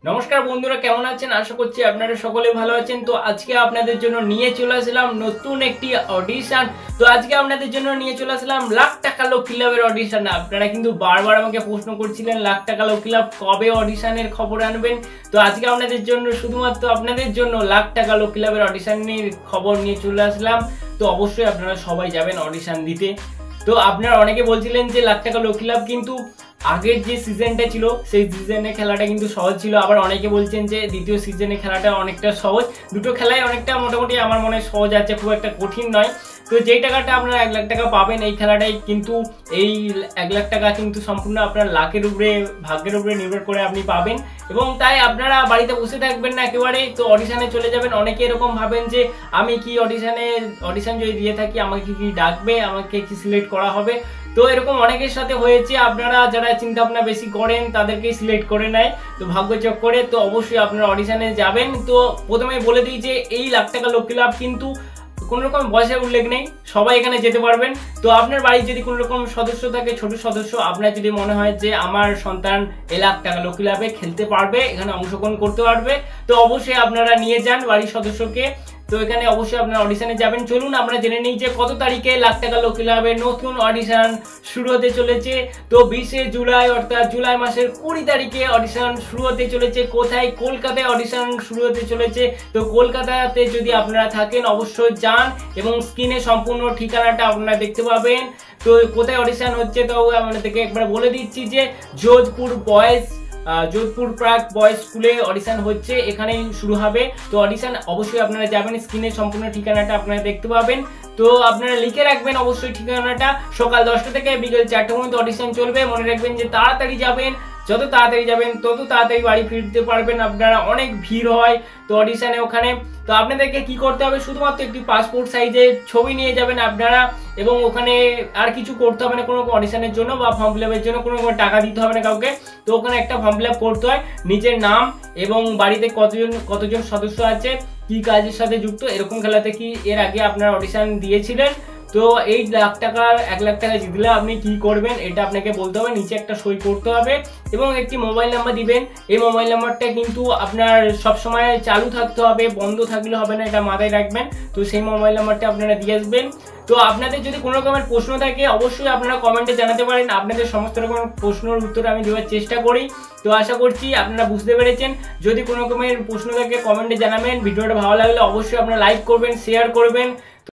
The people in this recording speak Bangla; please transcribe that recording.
নমস্কার বন্ধুরা, কেমন আছেন? আশা করছি আপনারা সকলে ভালো আছেন। তো আজকে আপনাদের জন্য নিয়ে চলে আসলাম নতুন একটি অডিশন। তো আজকে আপনাদের জন্য নিয়ে চলে আসলাম লাখ টাকা লক্ষ্মী লাভের অডিশন। আপনারা কিন্তু বারবার আমাকে প্রশ্ন করছিলেন লাখ টাকা লক্ষ্মী লাভ কবে অডিশনের খবর আনবেন। তো আজকে আপনাদের জন্য, শুধুমাত্র আপনাদের জন্য লাখ টাকা লক্ষ্মী লাভের অডিশনের খবর নিয়ে চলে আসলাম। তো অবশ্যই আপনারা সবাই যাবেন অডিশন দিতে। তো আপনারা অনেকে বলছিলেন যে লাখ টাকা লক্ষ্মী লাভ কিন্তু আগের যে সিজনটা ছিল সেই সিজনে খেলাটা কিন্তু সহজ ছিল, আবার অনেকে বলছেন যে দ্বিতীয় সিজনে খেলাটা অনেকটা সহজ। দুটো খেলাই অনেকটা মোটামুটি আমার মনে সহজ আছে, খুব একটা কঠিন নয়। তো যেই টাকাটা আপনারা 1 লাখ টাকা পাবেন এই খেলাটাই, কিন্তু এই 1 লাখ টাকা কিন্তু সম্পূর্ণ আপনার লাকের উপরে, ভাগ্যের উপরে নির্ভর করে আপনি পাবেন। এবং তাই আপনারা বাড়িতে বসে থাকবেন না একেবারে, তো অডিশনে চলে যাবেন। অনেকে এরকম ভাবেন যে আমি কি অডিশন যদি দিয়ে থাকি আমাকে কি ডাকবে, আমাকে কি সিলেক্ট করা হবে। তো এরকম অনেকের সাথে হয়েছে, আপনারা যারা চিন্তা ভাবনা বেশি করেন তাদেরকেই সিলেক্ট করে নেয় তো ভাগ্য চক্করে। তো অবশ্যই আপনারা অডিশনে যাবেন। তো প্রথমেই বলে দিই যে এই লাখ টাকা লক্ষ্মী লাভ কিন্তু কোন রকম বয়সের উল্লেখ নেই, সবাই এখানে যেতে পারবেন। তো আপনার বাড়ির যদি কোনো রকম সদস্য থাকে, ছোট সদস্য, আপনার যদি মনে হয় যে আমার সন্তান এই লাখ টাকা লক্ষ্মী লাভে খেলতে পারবে, এখানে অংশগ্রহণ করতে পারবে, তো অবশ্যই আপনারা নিয়ে যান বাড়ির সদস্যকে। তো এখানে অবশ্যই আপনারা অডিশনে যাবেন। চলুন আমরা জেনে নিই যে কত তারিখে লাখ টাকা লক্ষ্মী লাভের নতুন অডিশন শুরু হতে চলেছে। তো 20শে জুলাই, অর্থাৎ জুলাই মাসের 20 তারিখে অডিশন শুরু হতে চলেছে। কোথায়? কলকাতায় অডিশন শুরু হতে চলেছে। তো কলকাতাতে যদি আপনারা থাকেন অবশ্যই যান, এবং স্ক্রিনে সম্পূর্ণ ঠিকানাটা আপনারা দেখতে পাবেন। তো কোথায় অডিশন হচ্ছে তো আপনাদেরকে একবার বলে দিচ্ছি যে যোধপুর প্রাক বয়েজ স্কুলে অডিশন হচ্ছে, এখানেই শুরু হবে। তো অডিশন অবশ্যই আপনারা যাবেন, স্ক্রিনে সম্পূর্ণ ঠিকানাটা আপনারা দেখতে পাবেন। তো আপনারা লিখে রাখবেন অবশ্যই ঠিকানাটা। সকাল 10টা থেকে বিকেল 4টা পর্যন্ত অডিশন চলবে। মনে রাখবেন যে তাড়াতাড়ি যাবেন, যত তাড়াতাড়ি যাবেন তত তাড়াতাড়ি বাড়ি ফিরতে পারবেন আপনারা। অনেক ভিড় হয় তো অডিশনে ওখানে। তো আপনাদেরকে কি করতে হবে, শুধুমাত্র একটি পাসপোর্ট সাইজের ছবি নিয়ে যাবেন আপনারা, এবং ওখানে আর কিছু করতে হবে না কোনো অডিশনের জন্য বা ফর্ম ফিল আপের জন্য কোনো টাকা দিতে হবে না কাউকে। তো ওখানে একটা ফর্ম ফিল আপ করতে হয়, নিজের নাম এবং বাড়িতে কতজন সদস্য আছে, কি কাজের সাথে যুক্ত, এরকম খেলাতে কি এর আগে আপনারা অডিশন দিয়েছিলেন। তো এই 1 লাখ টাকা জিতলে আপনি কি করবেন এটা আপনাকে বলতে হবে, নিচে একটা সই করতে হবে এবং একটি মোবাইল নাম্বার দিবেন। এই মোবাইল নাম্বারটা কিন্তু আপনার সবসময় চালু থাকতে হবে, বন্ধ থাকলে হবে না, এটা মাথায় রাখবেন। তো সেই মোবাইল নাম্বারটা আপনারা দিয়ে আসবেন। তো আপনাদের যদি কোনো রকমের প্রশ্ন থাকে অবশ্যই আপনারা কমেন্টে জানাতে পারেন, আপনাদের সমস্ত রকম প্রশ্নের উত্তর আমি দেওয়ার চেষ্টা করি। তো আশা করছি আপনারা বুঝতে পেরেছেন। যদি কোনো রকমের প্রশ্ন থাকে কমেন্টে জানাবেন। ভিডিওটা ভালো লাগলে অবশ্যই আপনারা লাইক করবেন, শেয়ার করবেন।